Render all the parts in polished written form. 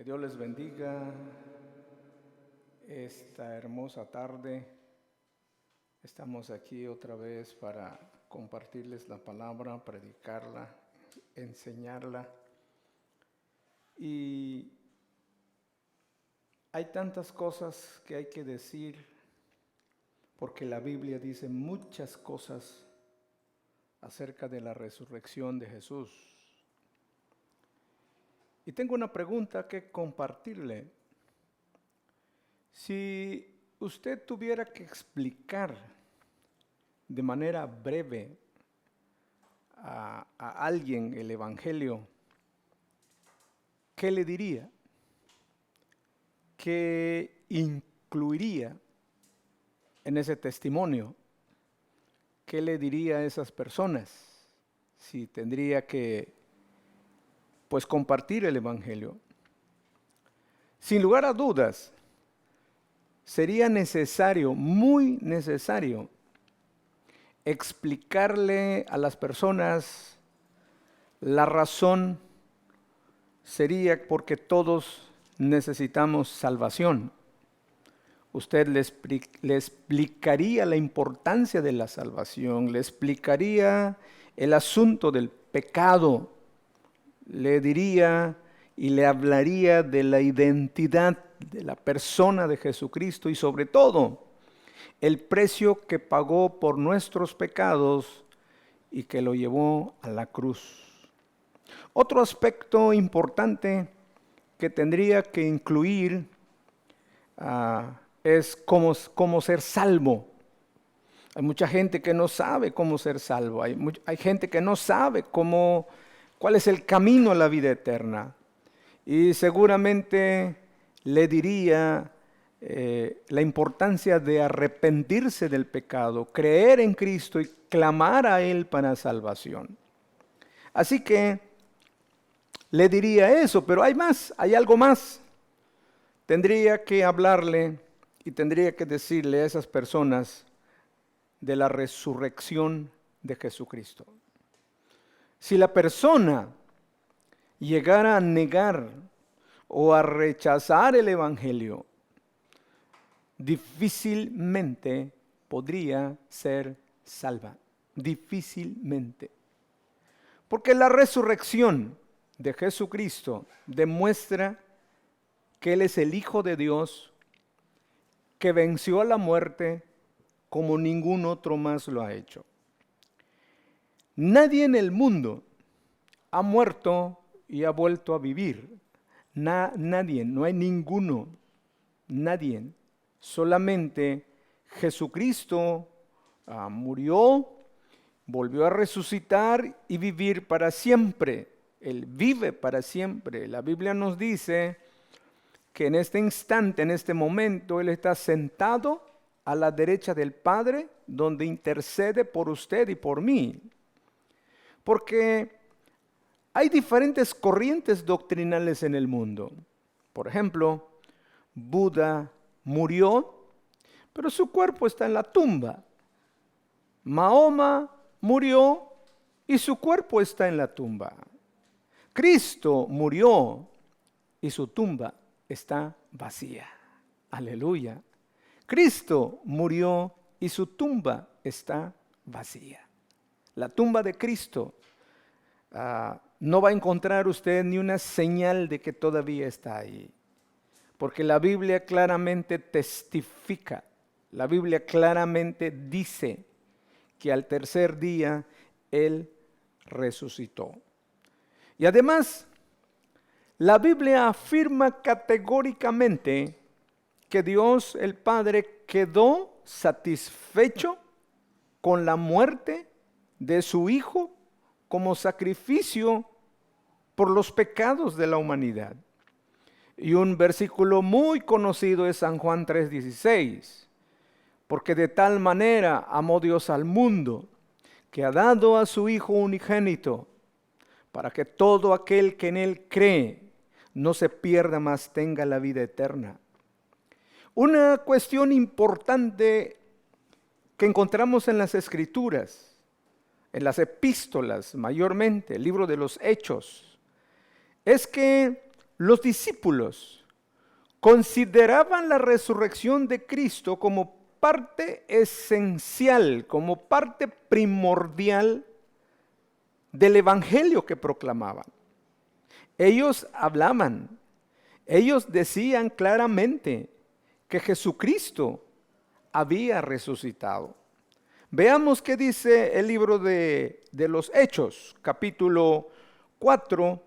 Que Dios les bendiga esta hermosa tarde. Estamos aquí otra vez para compartirles la palabra, predicarla, enseñarla. Y hay tantas cosas que hay que decir, porque la Biblia dice muchas cosas acerca de la resurrección de Jesús. Y tengo una pregunta que compartirle. Si usted tuviera que explicar de manera breve a alguien el Evangelio, ¿qué le diría? ¿Qué incluiría en ese testimonio? ¿Qué le diría a esas personas si tendría que compartir el Evangelio? Sin lugar a dudas, sería necesario, muy necesario, explicarle a las personas la razón. Sería porque todos necesitamos salvación. Usted le explicaría la importancia de la salvación, le explicaría el asunto del pecado, le diría y le hablaría de la identidad de la persona de Jesucristo y sobre todo el precio que pagó por nuestros pecados y que lo llevó a la cruz. Otro aspecto importante que tendría que incluir es cómo ser salvo. Hay mucha gente que no sabe cómo ser salvo. Hay gente que no sabe cuál es el camino a la vida eterna. Y seguramente le diría la importancia de arrepentirse del pecado, creer en Cristo y clamar a Él para salvación. Así que le diría eso, pero hay más, hay algo más. Tendría que hablarle y tendría que decirle a esas personas de la resurrección de Jesucristo. Si la persona llegara a negar o a rechazar el Evangelio, difícilmente podría ser salva. Difícilmente. Porque la resurrección de Jesucristo demuestra que Él es el Hijo de Dios, que venció a la muerte como ningún otro más lo ha hecho. Nadie en el mundo ha muerto y ha vuelto a vivir. Nadie, no hay ninguno, nadie. Solamente Jesucristo murió, volvió a resucitar y vivir para siempre. Él vive para siempre. La Biblia nos dice que en este instante, en este momento, Él está sentado a la derecha del Padre, donde intercede por usted y por mí. Porque hay diferentes corrientes doctrinales en el mundo. Por ejemplo, Buda murió, pero su cuerpo está en la tumba. Mahoma murió y su cuerpo está en la tumba. Cristo murió y su tumba está vacía. Aleluya. Cristo murió y su tumba está vacía. La tumba de Cristo no va a encontrar usted ni una señal de que todavía está ahí. Porque la Biblia claramente testifica, la Biblia claramente dice que al tercer día Él resucitó. Y además, la Biblia afirma categóricamente que Dios el Padre quedó satisfecho con la muerte de su Hijo como sacrificio por los pecados de la humanidad. Y un versículo muy conocido es San Juan 3:16. Porque de tal manera amó Dios al mundo, que ha dado a su Hijo unigénito, para que todo aquel que en Él cree no se pierda, mas tenga la vida eterna. Una cuestión importante que encontramos en las Escrituras, en las epístolas mayormente, el libro de los Hechos, es que Los discípulos consideraban la resurrección de Cristo como parte esencial, como parte primordial del evangelio que proclamaban. Ellos hablaban, ellos decían claramente que Jesucristo había resucitado. Veamos qué dice el libro de los Hechos, capítulo 4,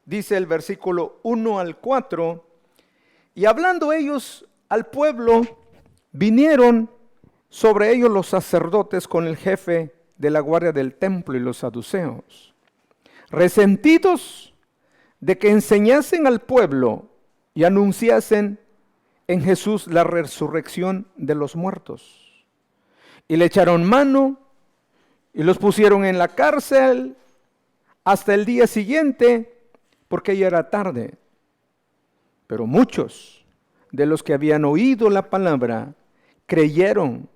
dice el versículo 1 al 4, y hablando ellos al pueblo, vinieron sobre ellos los sacerdotes con el jefe de la guardia del templo y los saduceos, resentidos de que enseñasen al pueblo y anunciasen en Jesús la resurrección de los muertos. Y le echaron mano y los pusieron en la cárcel hasta el día siguiente, porque ya era tarde. Pero muchos de los que habían oído la palabra creyeron,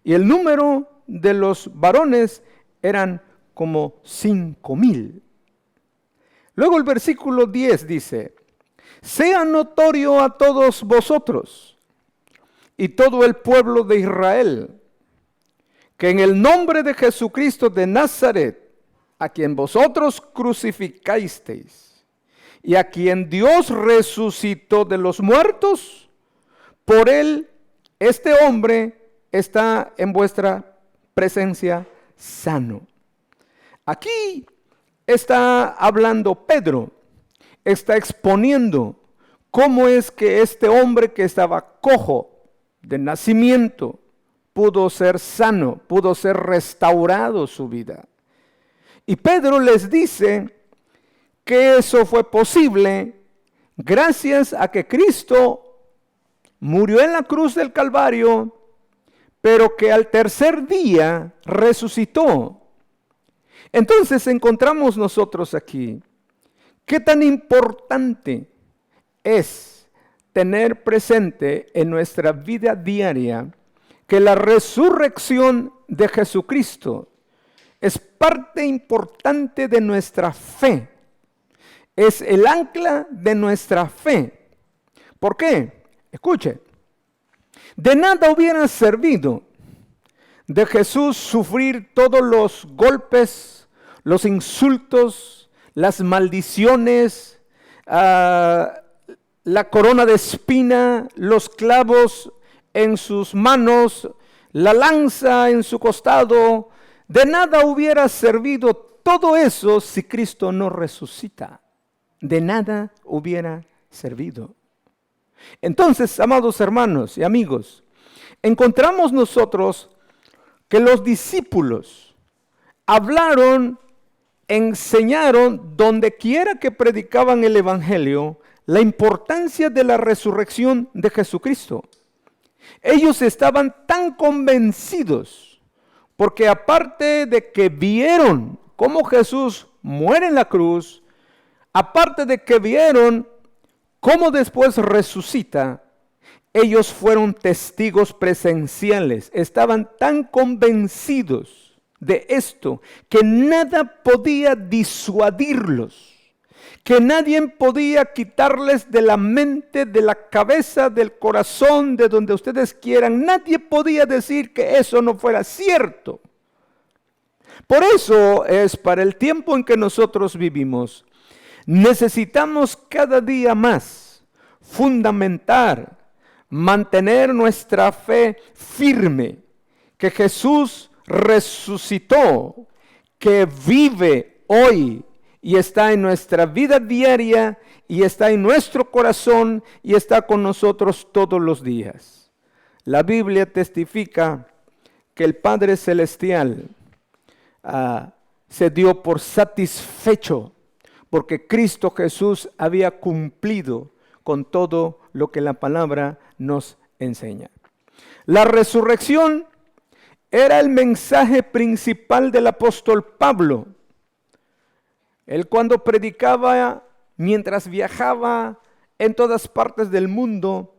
y el número de los varones eran como 5,000. Luego el versículo 10 dice: sea notorio a todos vosotros y todo el pueblo de Israel, que en el nombre de Jesucristo de Nazaret, a quien vosotros crucificasteis y a quien Dios resucitó de los muertos, por él este hombre está en vuestra presencia sano. Aquí está hablando Pedro, está exponiendo cómo es que este hombre que estaba cojo de nacimiento pudo ser sano, pudo ser restaurado su vida. Y Pedro les dice que eso fue posible gracias a que Cristo murió en la cruz del Calvario, pero que al tercer día resucitó. Entonces encontramos nosotros aquí qué tan importante es tener presente en nuestra vida diaria que la resurrección de Jesucristo es parte importante de nuestra fe. Es el ancla de nuestra fe. ¿Por qué? Escuche, de nada hubiera servido de Jesús sufrir todos los golpes, los insultos, las maldiciones, la corona de espina, los clavos en sus manos, la lanza en su costado. De nada hubiera servido todo eso si Cristo no resucita. De nada hubiera servido. Entonces, amados hermanos y amigos, encontramos nosotros que los discípulos hablaron, enseñaron, donde quiera que predicaban el evangelio, la importancia de la resurrección de Jesucristo. Ellos estaban tan convencidos, porque aparte de que vieron cómo Jesús muere en la cruz, aparte de que vieron cómo después resucita, ellos fueron testigos presenciales. Estaban tan convencidos de esto que nada podía disuadirlos, que nadie podía quitarles de la mente, de la cabeza, del corazón, de donde ustedes quieran. Nadie podía decir que eso no fuera cierto. Por eso es, para el tiempo en que nosotros vivimos, necesitamos cada día más fundamentar, mantener nuestra fe firme, que Jesús resucitó, que vive hoy y está en nuestra vida diaria y está en nuestro corazón y está con nosotros todos los días. La Biblia testifica que el Padre Celestial se dio por satisfecho porque Cristo Jesús había cumplido con todo lo que la palabra nos enseña. La resurrección era el mensaje principal del apóstol Pablo. Él, cuando predicaba, mientras viajaba en todas partes del mundo,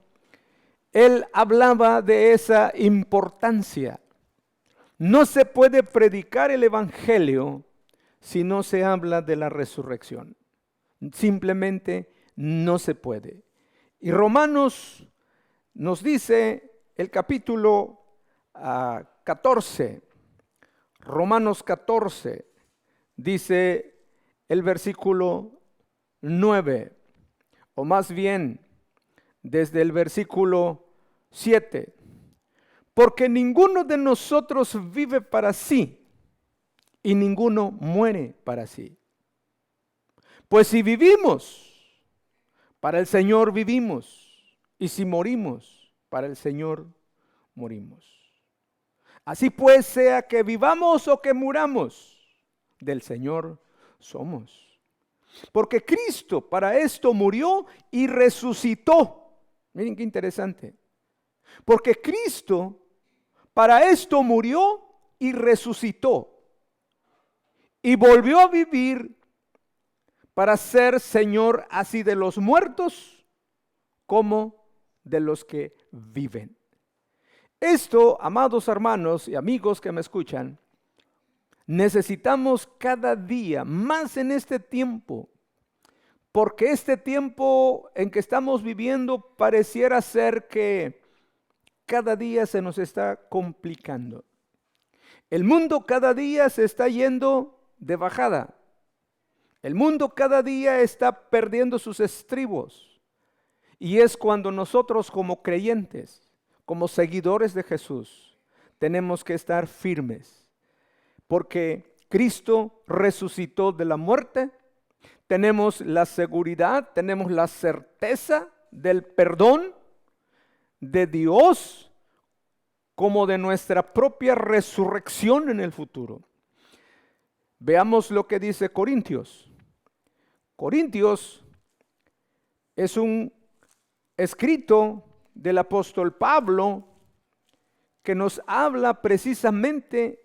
él hablaba de esa importancia. No se puede predicar el evangelio si no se habla de la resurrección. Simplemente no se puede. Y Romanos nos dice el capítulo 14, Romanos 14, dice el versículo 9, o más bien desde el versículo 7. Porque ninguno de nosotros vive para sí y ninguno muere para sí. Pues si vivimos, para el Señor vivimos, y si morimos, para el Señor morimos. Así pues, sea que vivamos o que muramos, del Señor somos. Porque Cristo para esto murió y resucitó. Miren qué interesante. Porque Cristo para esto murió y resucitó. Y volvió a vivir para ser Señor así de los muertos como de los que viven. Esto, amados hermanos y amigos que me escuchan, necesitamos cada día más en este tiempo, porque este tiempo en que estamos viviendo pareciera ser que cada día se nos está complicando. El mundo cada día se está yendo de bajada. El mundo cada día está perdiendo sus estribos. Y es cuando nosotros como creyentes, como seguidores de Jesús, tenemos que estar firmes. Porque Cristo resucitó de la muerte. Tenemos la seguridad, tenemos la certeza del perdón de Dios, como de nuestra propia resurrección en el futuro. Veamos lo que dice Corintios. Corintios es un escrito del apóstol Pablo que nos habla precisamente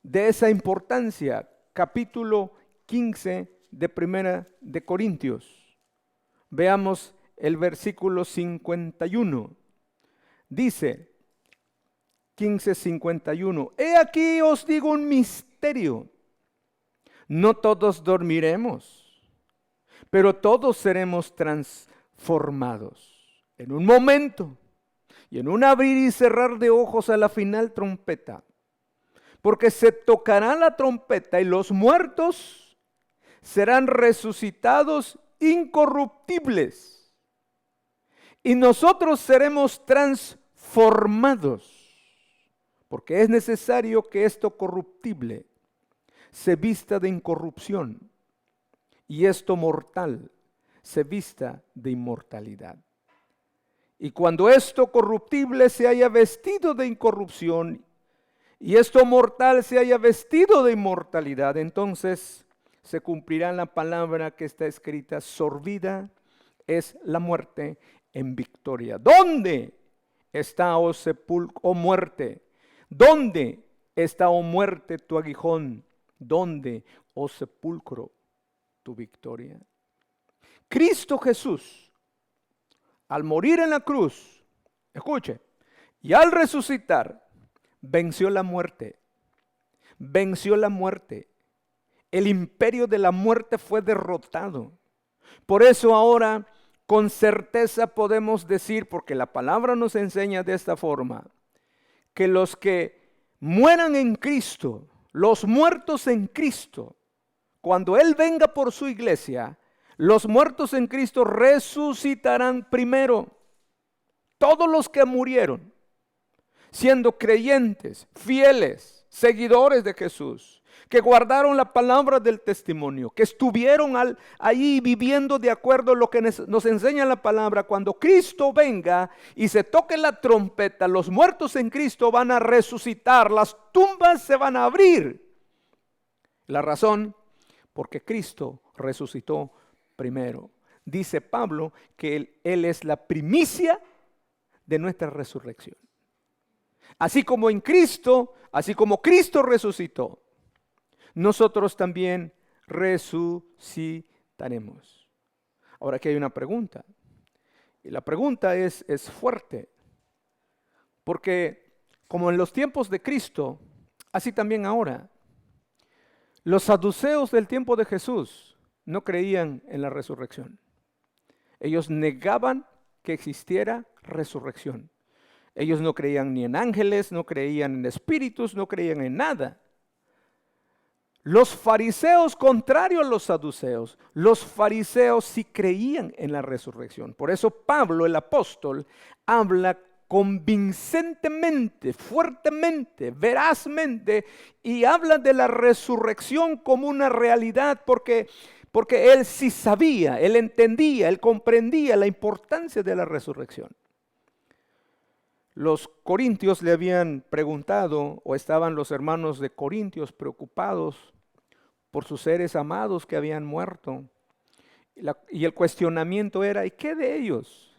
de esa importancia. Capítulo 15 de Primera de Corintios. Veamos el versículo 51. Dice 15:51. He aquí os digo un misterio. No todos dormiremos, pero todos seremos transformados en un momento y en un abrir y cerrar de ojos a la final trompeta. Porque se tocará la trompeta y los muertos serán resucitados incorruptibles y nosotros seremos transformados. Porque es necesario que esto corruptible se vista de incorrupción y esto mortal se vista de inmortalidad. Y cuando esto corruptible se haya vestido de incorrupción y esto mortal se haya vestido de inmortalidad, entonces se cumplirá la palabra que está escrita: sorbida es la muerte en victoria. ¿Dónde está, oh sepulcro, oh muerte? ¿Dónde está, oh muerte, tu aguijón? ¿Dónde, oh sepulcro, tu victoria? Cristo Jesús, al morir en la cruz, escuche, y al resucitar, venció la muerte. Venció la muerte. El imperio de la muerte fue derrotado. Por eso ahora con certeza podemos decir, porque la palabra nos enseña de esta forma, que los que mueran en Cristo, los muertos en Cristo, cuando Él venga por su iglesia, los muertos en Cristo resucitarán primero. Todos los que murieron, siendo creyentes, fieles, seguidores de Jesús, que guardaron la palabra del testimonio, que estuvieron ahí viviendo de acuerdo a lo que nos enseña la palabra. Cuando Cristo venga y se toque la trompeta, los muertos en Cristo van a resucitar, las tumbas se van a abrir. La razón, porque Cristo resucitó primero. Dice Pablo que Él es la primicia de nuestra resurrección. Así como en Cristo, así como Cristo resucitó, nosotros también resucitaremos. Ahora aquí hay una pregunta. Y la pregunta es fuerte. Porque como en los tiempos de Cristo, así también ahora. Los saduceos del tiempo de Jesús no creían en la resurrección. Ellos negaban que existiera resurrección. Ellos no creían ni en ángeles, no creían en espíritus, no creían en nada. Los fariseos, contrario a los saduceos, los fariseos sí creían en la resurrección. Por eso Pablo, el apóstol, habla convincentemente, fuertemente, verazmente, y habla de la resurrección como una realidad, porque él sí sabía, él entendía, él comprendía la importancia de la resurrección. Los corintios le habían preguntado, o estaban los hermanos de Corintios preocupados por sus seres amados que habían muerto. Y el cuestionamiento era, ¿y qué de ellos?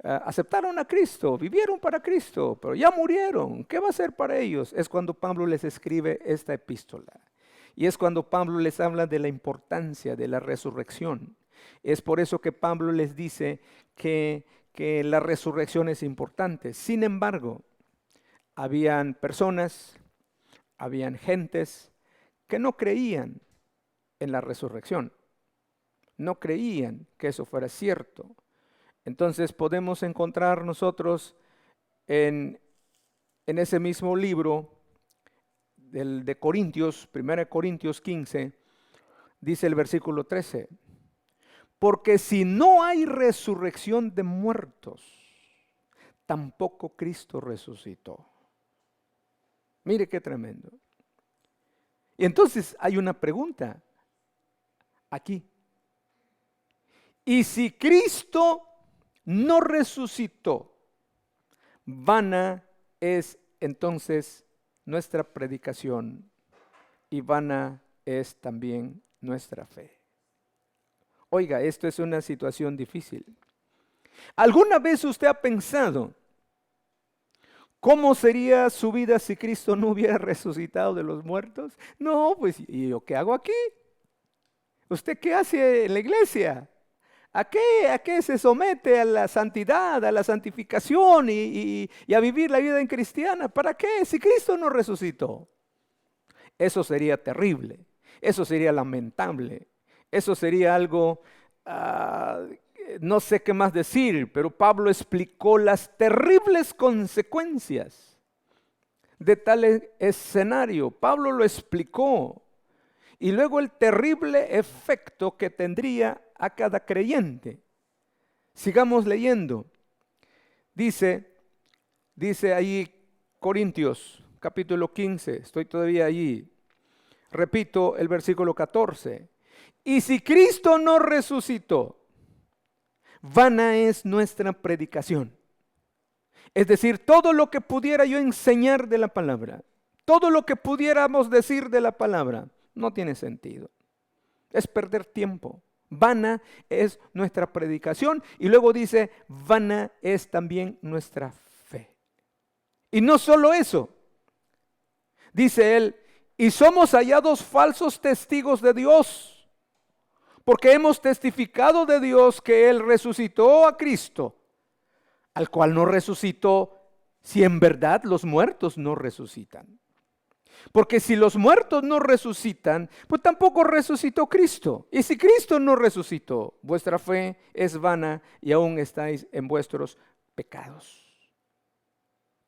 Aceptaron a Cristo, vivieron para Cristo, pero ya murieron. ¿Qué va a ser para ellos? Es cuando Pablo les escribe esta epístola. Y es cuando Pablo les habla de la importancia de la resurrección. Es por eso que Pablo les dice que la resurrección es importante. Sin embargo, habían personas, habían gentes que no creían en la resurrección. No creían que eso fuera cierto. Entonces podemos encontrar nosotros en ese mismo libro de Corintios, 1 Corintios 15, dice el versículo 13, porque si no hay resurrección de muertos, tampoco Cristo resucitó. Mire qué tremendo. Y entonces hay una pregunta aquí. Y si Cristo no resucitó, vana es entonces nuestra predicación y vana es también nuestra fe. Oiga, esto es una situación difícil. ¿Alguna vez usted ha pensado cómo sería su vida si Cristo no hubiera resucitado de los muertos? No, pues, ¿y yo qué hago aquí? ¿Usted qué hace en la iglesia? ¿A qué se somete a la santidad, a la santificación y a vivir la vida en cristiana? ¿Para qué? Si Cristo no resucitó. Eso sería terrible, eso sería lamentable, eso sería algo, no sé qué más decir, pero Pablo explicó las terribles consecuencias de tal escenario. Pablo lo explicó. Y luego el terrible efecto que tendría a cada creyente. Sigamos leyendo. Dice ahí Corintios, capítulo 15, estoy todavía allí. Repito el versículo 14. Y si Cristo no resucitó, vana es nuestra predicación. Es decir, todo lo que pudiera yo enseñar de la palabra, todo lo que pudiéramos decir de la palabra, no tiene sentido. Es perder tiempo. Vana es nuestra predicación. Y luego dice, vana es también nuestra fe. Y no solo eso. Dice él, y somos hallados falsos testigos de Dios, porque hemos testificado de Dios que Él resucitó a Cristo, al cual no resucitó, si en verdad los muertos no resucitan. Porque si los muertos no resucitan, pues tampoco resucitó Cristo. Y si Cristo no resucitó, vuestra fe es vana y aún estáis en vuestros pecados.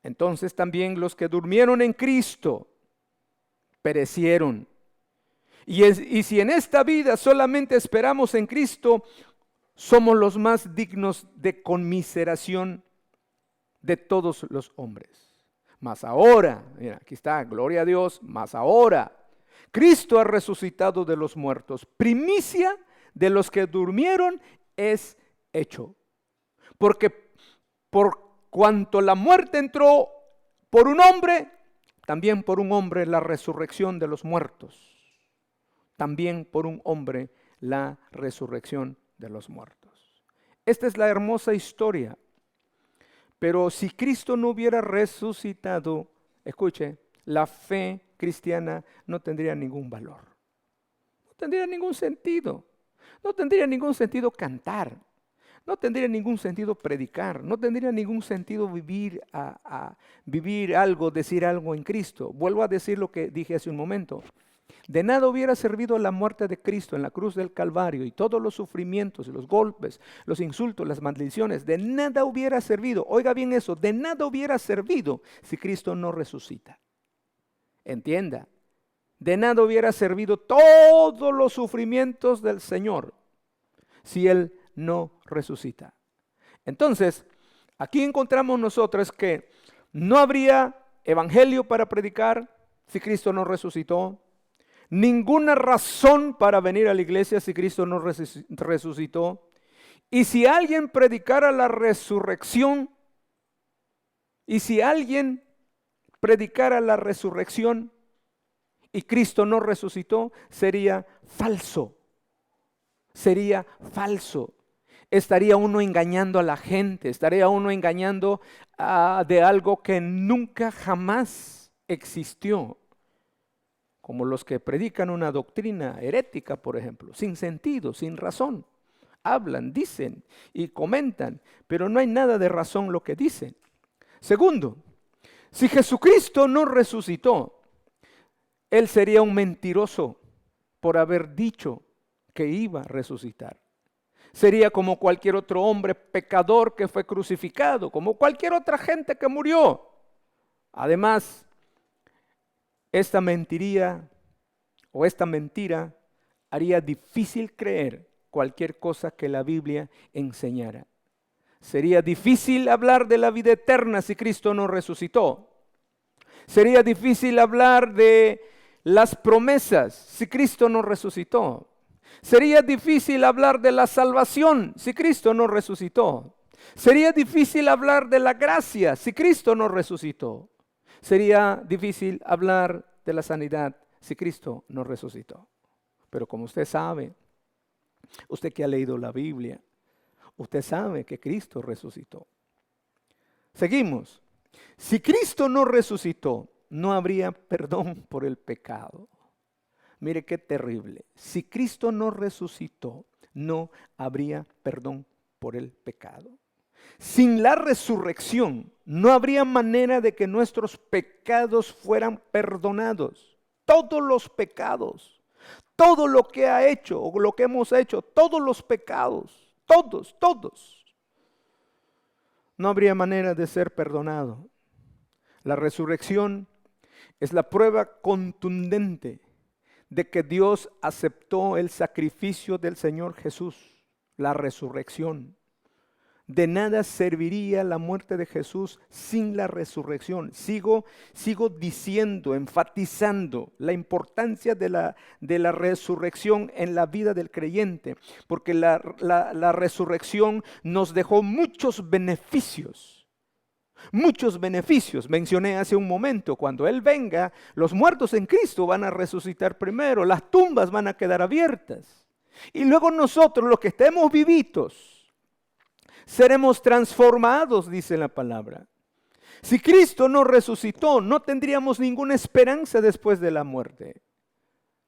Entonces también los que durmieron en Cristo perecieron. Y si en esta vida solamente esperamos en Cristo, somos los más dignos de conmiseración de todos los hombres. Mas ahora, mira, aquí está, gloria a Dios, mas ahora Cristo ha resucitado de los muertos. Primicia de los que durmieron es hecho. Porque por cuanto la muerte entró por un hombre, también por un hombre la resurrección de los muertos. También por un hombre la resurrección de los muertos. Esta es la hermosa historia. Pero si Cristo no hubiera resucitado, escuche, la fe cristiana no tendría ningún valor. No tendría ningún sentido. No tendría ningún sentido cantar. No tendría ningún sentido predicar. No tendría ningún sentido vivir algo, decir algo en Cristo. Vuelvo a decir lo que dije hace un momento. De nada hubiera servido la muerte de Cristo en la cruz del Calvario y todos los sufrimientos, los golpes, los insultos, las maldiciones. De nada hubiera servido, oiga bien eso, de nada hubiera servido si Cristo no resucita. Entienda, de nada hubiera servido todos los sufrimientos del Señor si Él no resucita. Entonces, aquí encontramos nosotros que no habría evangelio para predicar si Cristo no resucitó. Ninguna razón para venir a la iglesia si Cristo no resucitó. Y si alguien predicara la resurrección, y Cristo no resucitó, sería falso. Sería falso. Estaría uno engañando a la gente, estaría uno engañando de algo que nunca jamás existió. Como los que predican una doctrina herética, por ejemplo, sin sentido, sin razón. Hablan, dicen y comentan, pero no hay nada de razón lo que dicen. Segundo, si Jesucristo no resucitó, Él sería un mentiroso por haber dicho que iba a resucitar. Sería como cualquier otro hombre pecador que fue crucificado, como cualquier otra gente que murió. Además, esta mentira haría difícil creer cualquier cosa que la Biblia enseñara. Sería difícil hablar de la vida eterna si Cristo no resucitó. Sería difícil hablar de las promesas si Cristo no resucitó. Sería difícil hablar de la salvación si Cristo no resucitó. Sería difícil hablar de la gracia si Cristo no resucitó. Sería difícil hablar de la sanidad si Cristo no resucitó. Pero como usted sabe, usted que ha leído la Biblia, usted sabe que Cristo resucitó. Seguimos. Si Cristo no resucitó, no habría perdón por el pecado. Mire qué terrible. Si Cristo no resucitó, no habría perdón por el pecado. Sin la resurrección, no habría manera de que nuestros pecados fueran perdonados. Todos los pecados, todo lo que ha hecho o lo que hemos hecho, todos los pecados, todos. No habría manera de ser perdonado. La resurrección es la prueba contundente de que Dios aceptó el sacrificio del Señor Jesús, la resurrección. De nada serviría la muerte de Jesús sin la resurrección. Sigo diciendo, enfatizando la importancia de la resurrección en la vida del creyente, porque la resurrección nos dejó muchos beneficios. Muchos beneficios. Mencioné hace un momento, cuando Él venga, los muertos en Cristo van a resucitar primero, las tumbas van a quedar abiertas. Y luego nosotros, los que estemos vivitos, seremos transformados, dice la palabra. Si Cristo no resucitó, no tendríamos ninguna esperanza después de la muerte.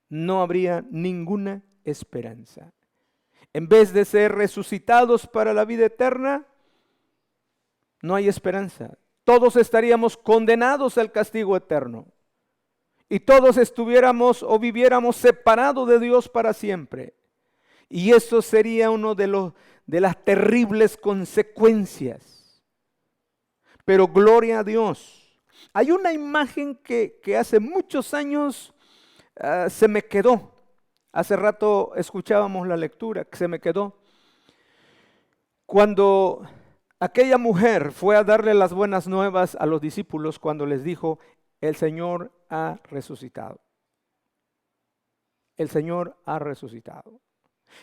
No habría ninguna esperanza. En vez de ser resucitados para la vida eterna, no hay esperanza. Todos estaríamos condenados al castigo eterno. Y todos estuviéramos o viviéramos separados de Dios para siempre. Y eso sería uno de las terribles consecuencias. Pero gloria a Dios. Hay una imagen que hace muchos años se me quedó. Hace rato escuchábamos la lectura, que se me quedó. Cuando aquella mujer fue a darle las buenas nuevas a los discípulos, cuando les dijo, el Señor ha resucitado. El Señor ha resucitado.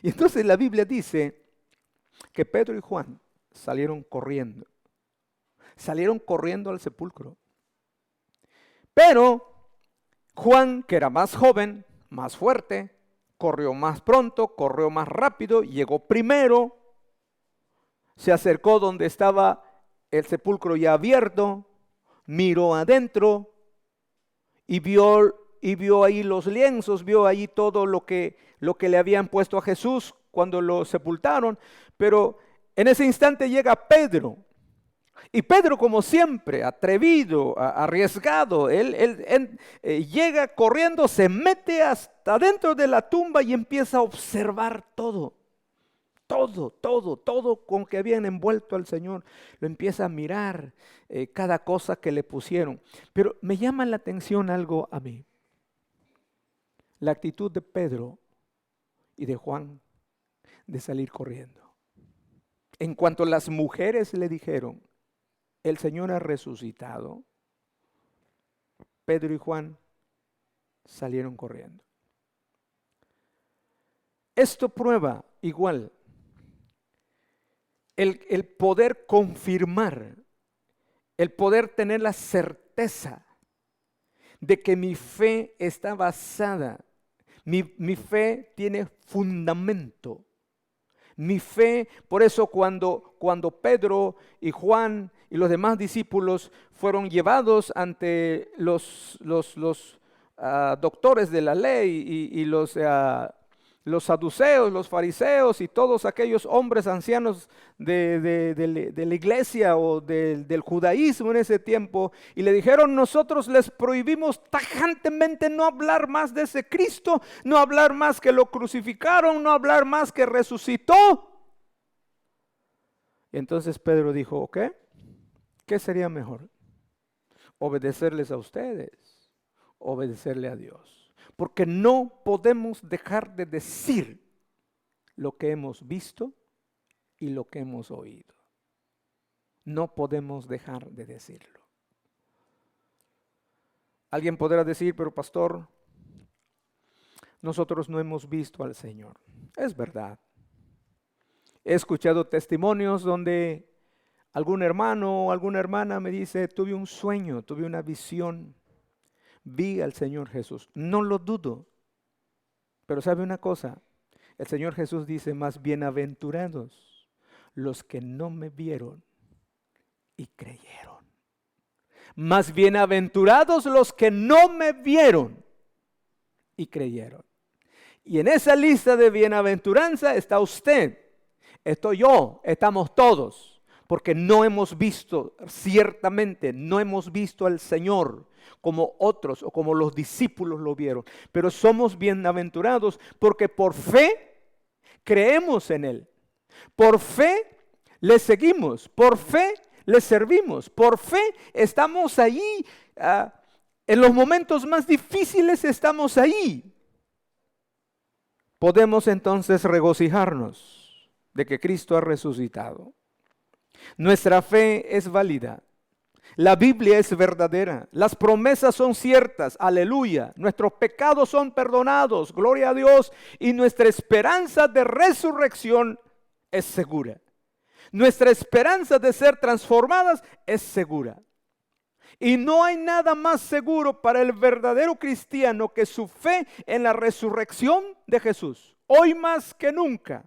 Y entonces la Biblia dice que Pedro y Juan salieron corriendo al sepulcro. Pero Juan, que era más joven, más fuerte, corrió más pronto, corrió más rápido, llegó primero, se acercó donde estaba el sepulcro ya abierto, miró adentro y vio ahí los lienzos, vio ahí todo lo que le habían puesto a Jesús cuando lo sepultaron. Pero en ese instante llega Pedro Y Pedro, como siempre, atrevido, arriesgado, él llega corriendo, se mete hasta dentro de la tumba y empieza a observar todo. Todo con que habían envuelto al Señor. Lo empieza a mirar, cada cosa que le pusieron. Pero me llama la atención algo a mí. La actitud de Pedro y de Juan de salir corriendo. En cuanto las mujeres le dijeron, el Señor ha resucitado, Pedro y Juan salieron corriendo. Esto prueba igual el poder confirmar, el poder tener la certeza de que mi fe está basada, mi fe tiene fundamento. Mi fe, por eso cuando Pedro y Juan y los demás discípulos fueron llevados ante los doctores de la ley y los saduceos, los fariseos y todos aquellos hombres ancianos de la iglesia o del judaísmo en ese tiempo, y le dijeron, nosotros les prohibimos tajantemente no hablar más de ese Cristo, no hablar más que lo crucificaron, no hablar más que resucitó. Y entonces Pedro dijo, ¿ok? ¿Qué sería mejor? Obedecerles a ustedes, obedecerle a Dios. Porque no podemos dejar de decir lo que hemos visto y lo que hemos oído. No podemos dejar de decirlo. Alguien podrá decir, pero pastor, nosotros no hemos visto al Señor. Es verdad. He escuchado testimonios donde algún hermano o alguna hermana me dice, tuve un sueño, tuve una visión. Vi al Señor Jesús. No lo dudo. Pero ¿sabe una cosa? El Señor Jesús dice, más bienaventurados los que no me vieron y creyeron. Más bienaventurados los que no me vieron y creyeron. Y en esa lista de bienaventuranza está usted, estoy yo, estamos todos. Porque no hemos visto, ciertamente no hemos visto al Señor como otros o como los discípulos lo vieron. Pero somos bienaventurados porque por fe creemos en Él. Por fe le seguimos, por fe le servimos, por fe estamos ahí. En los momentos más difíciles estamos ahí. Podemos entonces regocijarnos de que Cristo ha resucitado. Nuestra fe es válida. La Biblia es verdadera. Las promesas son ciertas. Aleluya. Nuestros pecados son perdonados. Gloria a Dios. Y nuestra esperanza de resurrección es segura. Nuestra esperanza de ser transformadas es segura. Y no hay nada más seguro para el verdadero cristiano que su fe en la resurrección de Jesús. Hoy más que nunca.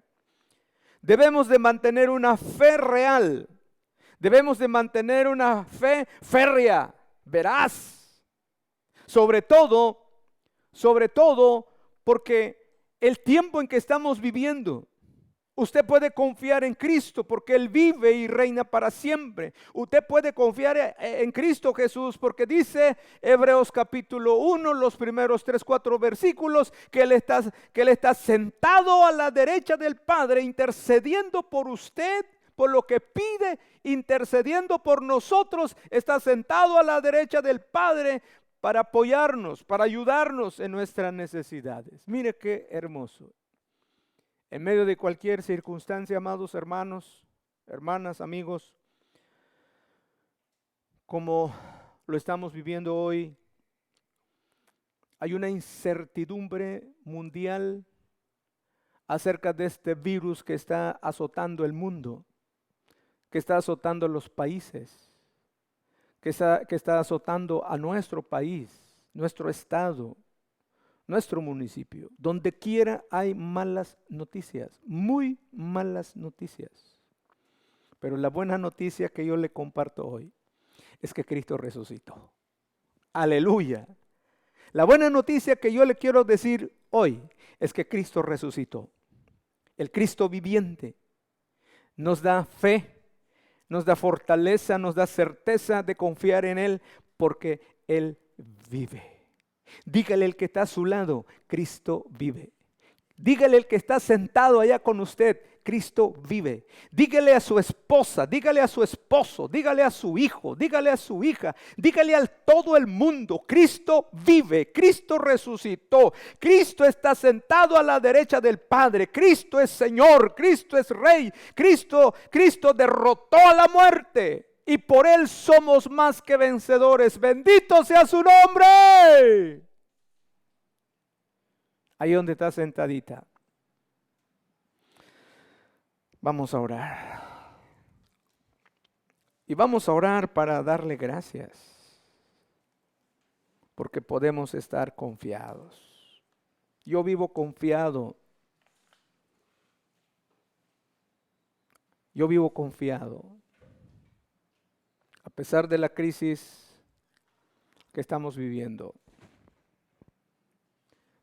Debemos de mantener una fe real. Debemos de mantener una fe férrea, veraz. Sobre todo porque el tiempo en que estamos viviendo, usted puede confiar en Cristo porque Él vive y reina para siempre. Usted puede confiar en Cristo Jesús porque dice Hebreos capítulo 1, los primeros 3-4 versículos, que Él está sentado a la derecha del Padre, intercediendo por usted, por lo que pide, intercediendo por nosotros. Está sentado a la derecha del Padre para apoyarnos, para ayudarnos en nuestras necesidades. Mire qué hermoso. En medio de cualquier circunstancia, amados hermanos, hermanas, amigos, como lo estamos viviendo hoy, hay una incertidumbre mundial acerca de este virus que está azotando el mundo, que está azotando los países, que está azotando a nuestro país, nuestro estado, nuestro municipio. Donde quiera hay malas noticias, muy malas noticias. Pero la buena noticia que yo le comparto hoy es que Cristo resucitó. Aleluya. La buena noticia que yo le quiero decir hoy es que Cristo resucitó. El Cristo viviente nos da fe, nos da fortaleza, nos da certeza de confiar en Él, porque Él vive. Dígale al que está a su lado, Cristo vive. Dígale al que está sentado allá con usted, Cristo vive. Dígale a su esposa, dígale a su esposo, dígale a su hijo, dígale a su hija, dígale a todo el mundo, Cristo vive, Cristo resucitó, Cristo está sentado a la derecha del Padre, Cristo es Señor, Cristo es Rey, Cristo derrotó a la muerte y por Él somos más que vencedores. Bendito sea su nombre. Ahí donde está sentadita. Vamos a orar. Y vamos a orar para darle gracias. Porque podemos estar confiados. Yo vivo confiado. Yo vivo confiado. A pesar de la crisis que estamos viviendo.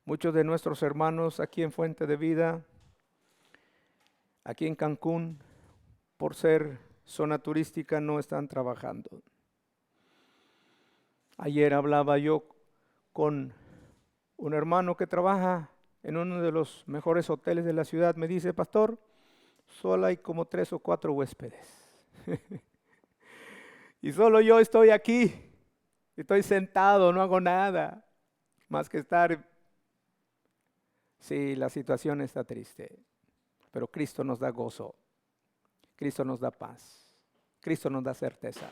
Muchos de nuestros hermanos aquí en Fuente de Vida, aquí en Cancún, por ser zona turística, no están trabajando. Ayer hablaba yo con un hermano que trabaja en uno de los mejores hoteles de la ciudad. Me dice, pastor, solo hay como 3 o 4 huéspedes. Y solo yo estoy aquí, estoy sentado, no hago nada, más que estar. Sí, la situación está triste, pero Cristo nos da gozo, Cristo nos da paz, Cristo nos da certeza.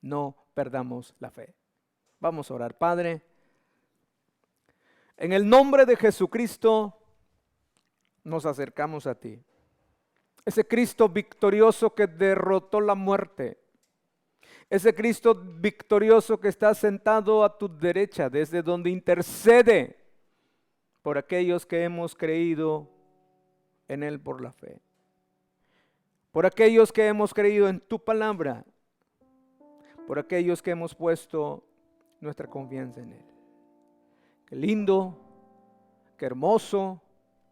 No perdamos la fe. Vamos a orar. Padre, en el nombre de Jesucristo nos acercamos a ti. Ese Cristo victorioso que derrotó la muerte. Ese Cristo victorioso que está sentado a tu derecha, desde donde intercede por aquellos que hemos creído en Él por la fe. Por aquellos que hemos creído en tu palabra. Por aquellos que hemos puesto nuestra confianza en Él. Qué lindo, qué hermoso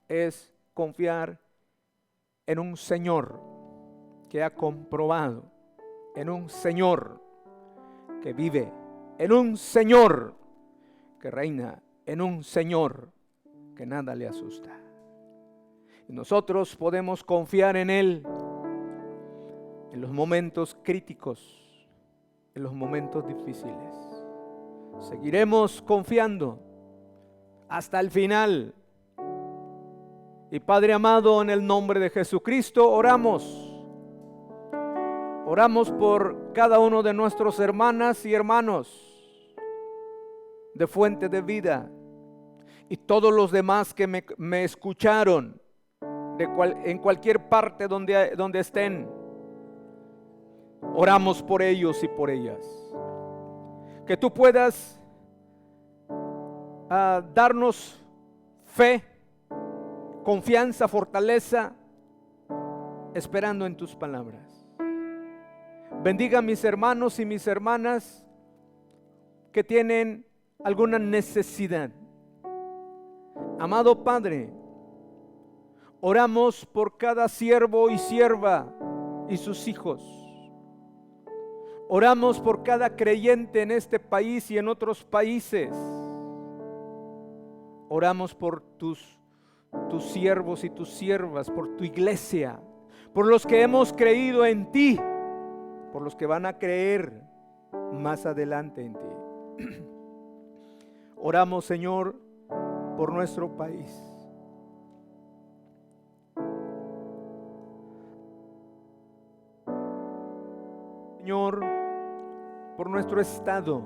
es confiar en un Señor que ha comprobado, en un Señor que vive, en un Señor que reina, en un Señor que nada le asusta. Y nosotros podemos confiar en Él en los momentos críticos, en los momentos difíciles. Seguiremos confiando hasta el final. Y Padre amado, en el nombre de Jesucristo oramos. Oramos por cada uno de nuestros hermanas y hermanos de Fuente de Vida. Y todos los demás que me escucharon en cualquier parte donde estén, oramos por ellos y por ellas. Que tú puedas darnos fe, confianza, fortaleza, esperando en tus palabras. Bendiga a mis hermanos y mis hermanas que tienen alguna necesidad. Amado Padre, oramos por cada siervo y sierva y sus hijos. Oramos por cada creyente en este país y en otros países. Oramos por tus siervos y tus siervas, por tu iglesia, por los que hemos creído en ti, por los que van a creer más adelante en ti. Oramos, Señor, por nuestro país. Señor, por nuestro estado.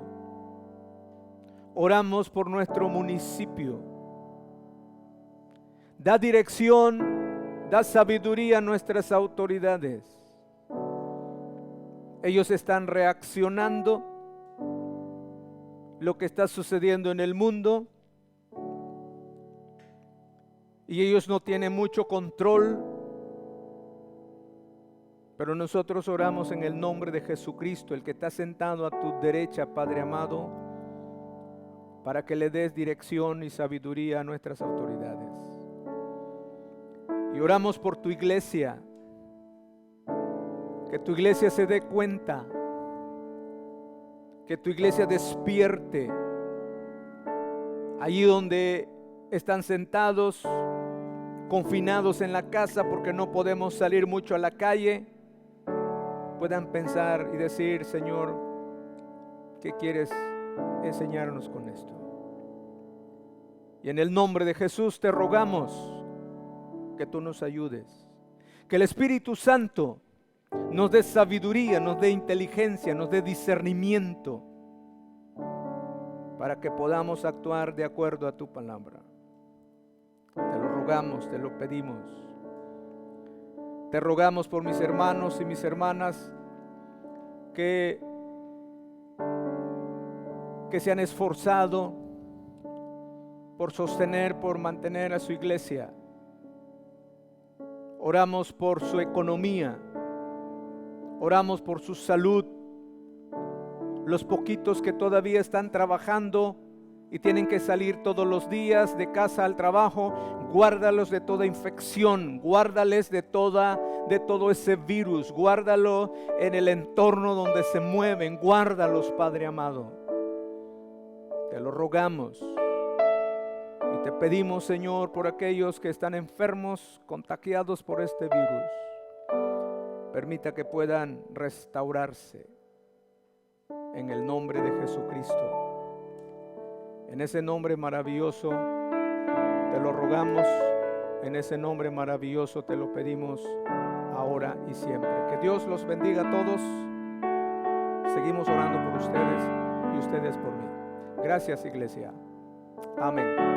Oramos por nuestro municipio. Da dirección, da sabiduría a nuestras autoridades. Ellos están reaccionando lo que está sucediendo en el mundo y ellos no tienen mucho control, pero nosotros oramos en el nombre de Jesucristo, el que está sentado a tu derecha, Padre amado, para que le des dirección y sabiduría a nuestras autoridades. Y oramos por tu iglesia. Que tu iglesia se dé cuenta, que tu iglesia despierte allí donde están sentados, confinados en la casa porque no podemos salir mucho a la calle, puedan pensar y decir: Señor, ¿qué quieres enseñarnos con esto? Y en el nombre de Jesús te rogamos que tú nos ayudes, que el Espíritu Santo nos dé sabiduría, nos dé inteligencia, nos dé discernimiento para que podamos actuar de acuerdo a tu palabra. Te lo rogamos, te lo pedimos. Te rogamos por mis hermanos y mis hermanas que se han esforzado por sostener, por mantener a su iglesia. Oramos por su economía, oramos por su salud. Los poquitos que todavía están trabajando y tienen que salir todos los días de casa al trabajo, guárdalos de toda infección, guárdales de todo ese virus, guárdalo en el entorno donde se mueven, guárdalos, Padre amado. Te lo rogamos y te pedimos, Señor, por aquellos que están enfermos, contagiados por este virus. Permita que puedan restaurarse en el nombre de Jesucristo. En ese nombre maravilloso te lo rogamos, en ese nombre maravilloso te lo pedimos ahora y siempre. Que Dios los bendiga a todos. Seguimos orando por ustedes y ustedes por mí. Gracias, iglesia. Amén.